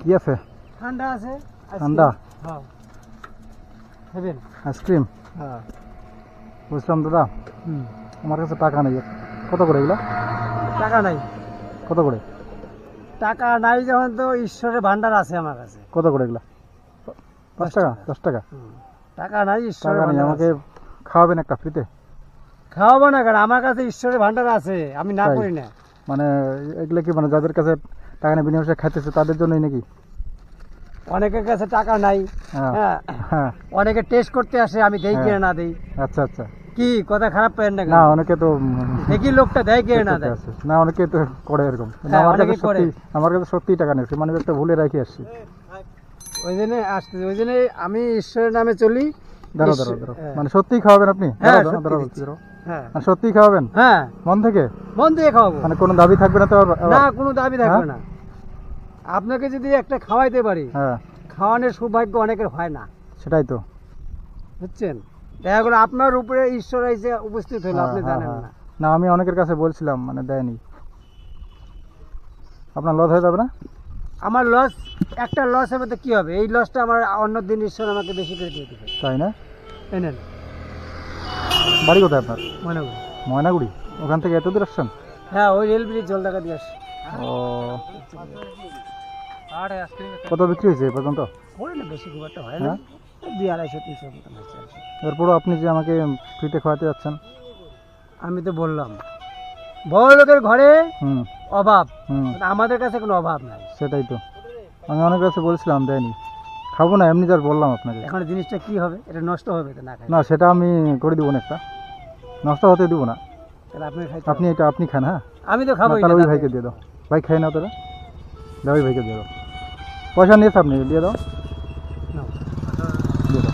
কি আছে? ঠান্ডা আছে। ঠান্ডা? হ্যাঁ, খাবেন? আইসক্রিম? হ্যাঁ। বুঝলাম দাদা, আমার কাছে টাকা নেই। কত করে এগুলা? টাকা নাই। কত করে? টাকা নাই যখন তো ঈশ্বরের ভান্ডার আছে আমার কাছে। কত করে এগুলা? 5 টাকা? 10 টাকা? টাকা নাই, ঈশ্বরের টাকা নেই, ভান্ডার আমাকে আছে। খাওয়াবেন একটা ফ্রিতে? খাওয়াবো না কেন, আমার কাছে ঈশ্বরের ভান্ডার আছে, আমি না তাই? করি না। মানে এগুলো কি মানে যাদের কাছে টাকা নেই বিনিময়ে খাইতেছে তাদের জন্যই নাকি? অনেকের কাছে টাকা নাই, হ্যাঁ। হ্যাঁ, হ্যাঁ, অনেকে টেস্ট করতে আসে, আমি দেই কে হ্যাঁ। না দেই। আচ্ছা আচ্ছা। কি কথা খারাপ পেন না কেন? না অনেকে তো দেখি লোকটা দেয় কে না দেয়। আছে। না অনেকে তো করে এরকম। কিন্তু হ্যাঁ, আমার কাছে অনেকে করে। আমার কাছে সত্যি টাকা নেই, মানে একটা ভুলে রেখে আসছি। ওই জন্য আসতে, ওই জন্য আমি ঈশ্বরের নামে চলি। দাঁড়াও দাঁড়াও দাঁড়াও, মানে সত্যিই খাওয়াবেন আপনি? হ্যাঁ, দাঁড়াও সত্যি দাঁড়াও দিচ্ছি। দাঁড়াও। হ্যাঁ, মানে সত্যিই খাওয়াবেন? হ্যাঁ, মন থেকে? মন দিয়ে খাওয়াবো। মানে কোনো দাবি থাকবে না তো? না, কোনো দাবি থাকবে না। আপনাকে যদি একটা খাওয়াইতে পারি, হ্যাঁ, খাওয়ানোর সৌভাগ্য অনেকের হয় না, সেটাই তো। বুঝছেন? দেখা গেলো আপনার উপরে ঈশ্বর এসে উপস্থিত হলো, হ্যাঁ, আপনি হ্যাঁ, জানেন হ্যাঁ। না। না আমি অনেকের কাছে বলছিলাম, মানে দেয়নি। আপনার লস হয়ে যাবে না? আমার লস, একটা লস হবে তো কি হবে? এই লসটা আমার অন্য দিন ঈশ্বর আমাকে বেশি করে দিয়ে দেবে। তাই না? এনেন, বাড়ি কোথায় আপনার? মনে করি। ময়নাগুড়ি? ওখান থেকে এত দূর আসছেন? হ্যাঁ, ওই রেল ব্রিজ জলদাকা দিয়ে আসি। ও, কত বিক্রি হয়েছে এই পর্যন্ত? ওই না, বেশি খুব একটা হয় না, হ্যাঁ? 200-250 মতন হয়েছে আর কি। এরপরও আপনি যে আমাকে ফ্রিতে খাওয়াতে যাচ্ছেন। আমি তো বললাম, বড় লোকের ঘরে হুম অভাব, হুম, আমাদের কাছে কোনো অভাব নাই। সেটাই তো। আমি অনেক কাছে বলছিলাম, দেয়নি। খাবো না, এমনি যার বললাম আপনাকে। এখন জিনিসটা কি হবে? এটা নষ্ট হবে তো না খাই। না সেটা আমি করে দিব না, একটা নষ্ট হতে দিব না। তাহলে আপনি খাইতে আপনি হবে। এটা আপনি খান। হ্যাঁ, আমি তো খাবোই না, তাহলে না, ওই ভাইকে দিয়ে দাও। ভাই খাই না তোরা, দাও ওই ভাইকে দিয়ে দাও। পয়সা নিয়েছে আপনি, দিয়ে দাও, নাও। দিয়ে দাও।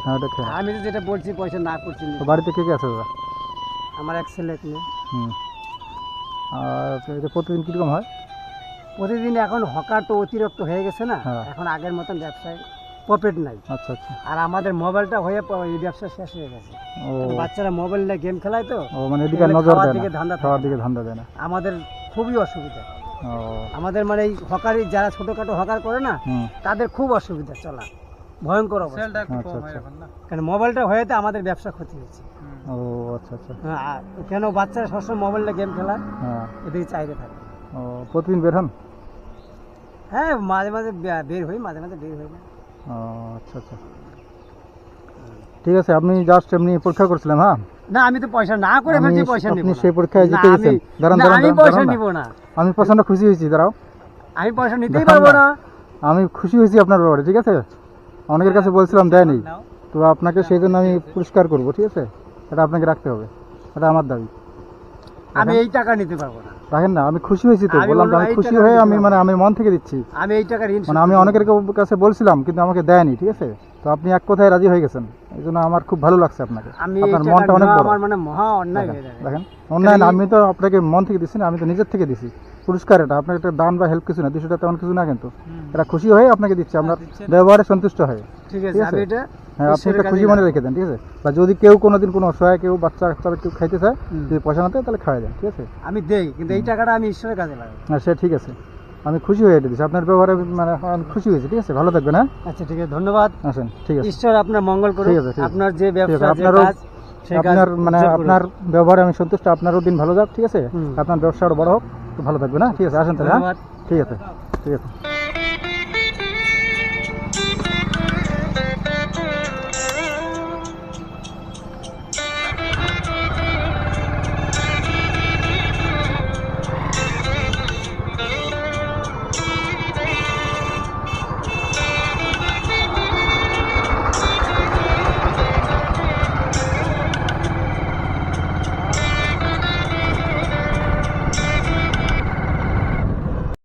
হ্যাঁ ওটা খেয়ে নাও। আমি তো যেটা বলছি পয়সা না করছি না। তো বাড়িতে কে কে আছে দাদা? আমার এক ছেলে এক মেয়ে। হুম, আর এটা প্রতিদিন কীরকম হয়? প্রতিদিন এখন হকার তো অতিরিক্ত হয়ে গেছে না, হ্যাঁ। এখন আগের মতন ব্যবসায় প্রফিট নাই। আচ্ছা আচ্ছা। আর আমাদের মোবাইলটা হয়ে এই ব্যবসা শেষ হয়ে গেছে। ও, বাচ্চারা মোবাইল নিয়ে গেম খেলায় তো, ও মানে এদিকে এগুলো নজর খাওয়ার দেয় দিকে না, ধান্দা খাওয়ার থাকে দিকে না। ধান্দা দেয় না। আমাদের খুবই অসুবিধা। ও, আমাদের মানে এই হকারি যারা ছোটখাটো হকার করে না, হুম, তাদের খুব অসুবিধা, চলা ভয়ঙ্কর অবস্থা। আচ্ছা আচ্ছা। কারণ মোবাইলটা হয়েতে আমাদের ব্যবসা ক্ষতি হয়েছে। ও আচ্ছা আচ্ছা। হ্যাঁ, আর কেন বাচ্চারা সবসময় মোবাইলে গেম খেলা, হ্যাঁ, এদিকে চাইতে থাকে। ও প্রতিদিন বের হন? হ্যাঁ, মাঝে মাঝে বের হই, মাঝে মাঝে বের হই না। ও আচ্ছা আচ্ছা, ঠিক আছে। আপনি জাস্ট এমনি পরীক্ষা করছিলেন? হ্যাঁ, না, আমি তো পয়সা না করে ফেলছি, পয়সা নিব আপনি না। সেই পরীক্ষায় জিতে না, গেছেন। দাঁড়ান না, দাঁড়ান আমি দাঁড়ান, পয়সা দাঁড়ান নিব না। না। আমি প্রচন্ড খুশি হয়েছি, দাঁড়াও। আমি পয়সা নিতেই দাঁড়ান পারবো না। না। আমি খুশি হয়েছি আপনার ব্যাপারে, ঠিক আছে? অনেকের কাছে বলছিলাম দেয়নি, তো আপনাকে সেই জন্য আমি পুরস্কার করবো, ঠিক আছে? এটা আপনাকে রাখতে হবে, এটা আমার দাবি। আমি এই টাকা নিতে পারবো না। রাখেন না, আমি খুশি হয়েছি তো, আমি বললাম তো, অন্য আমি এই খুশি টাকা হয়ে দিতে আমি পারবো মানে আমি মন থেকে দিচ্ছি। আমি এই টাকা ঋণ মানে আমি অনেকের কাছে বলছিলাম কিন্তু আমাকে দেয়নি, ঠিক আছে? তো আপনি এক কথায় রাজি হয়ে গেছেন, এই জন্য আমার খুব ভালো লাগছে আপনাকে। আমি আপনার এই মনটা টাকা অনেক নেওয়া বড়। আমার মানে মহা অন্যায় হয়ে যাবে। দেখেন, অন্যায় না, আমি তো আপনাকে মন থেকে দিচ্ছি না, আমি তো নিজের থেকে দিছি পুরস্কার। এটা আপনার একটা দান বা হেল্প কিছু না, 200 টাকা তেমন কিছু না, কিন্তু এটা খুশি হয়ে আপনাকে দিচ্ছি, আমরা ব্যবহারে সন্তুষ্ট হয়ে। ঠিক ঠিক আছে, আছে? আমি এটা হ্যাঁ, আপনি ঈশ্বরের একটা খুশি কাছে মনে রেখে দেন, ঠিক আছে? বা যদি কেউ কোনোদিন কোনো অসহায় কেউ বাচ্চা কাচ্চা কেউ খাইতে চায়, হুম। যদি পয়সা না দেয় তাহলে খাওয়াই দেন, ঠিক আছে? আমি দেই, কিন্তু এই টাকাটা আমি ঈশ্বরের কাজে লাগাবো। হ্যাঁ সে ঠিক আছে, আমি খুশি হয়ে এটা দিচ্ছি আপনার ব্যবহারে, মানে আমি খুশি হয়েছি, ঠিক আছে? ভালো থাকবেন। হ্যাঁ, আচ্ছা, ঠিক আছে, ধন্যবাদ। আসেন, ঠিক আছে। ঈশ্বর আপনার মঙ্গল করুক। ঠিক আছে, ঠিক আছে। আপনার যে ঠিক আছে, ব্যবসা, যে আপনারও কাজ, সেই কাজ আপনার মানে উজ্জ্বল করুক। আপনার ব্যবহারে আমি সন্তুষ্ট, আপনারও দিন ভালো যাক, ঠিক আছে? হুম। আপনার ব্যবসা আরো বড় হোক, তো ভালো থাকবেন। হ্যাঁ, ঠিক আছে, আসেন তাহলে। হ্যাঁ, ধন্যবাদ। ঠিক আছে, ঠিক আছে।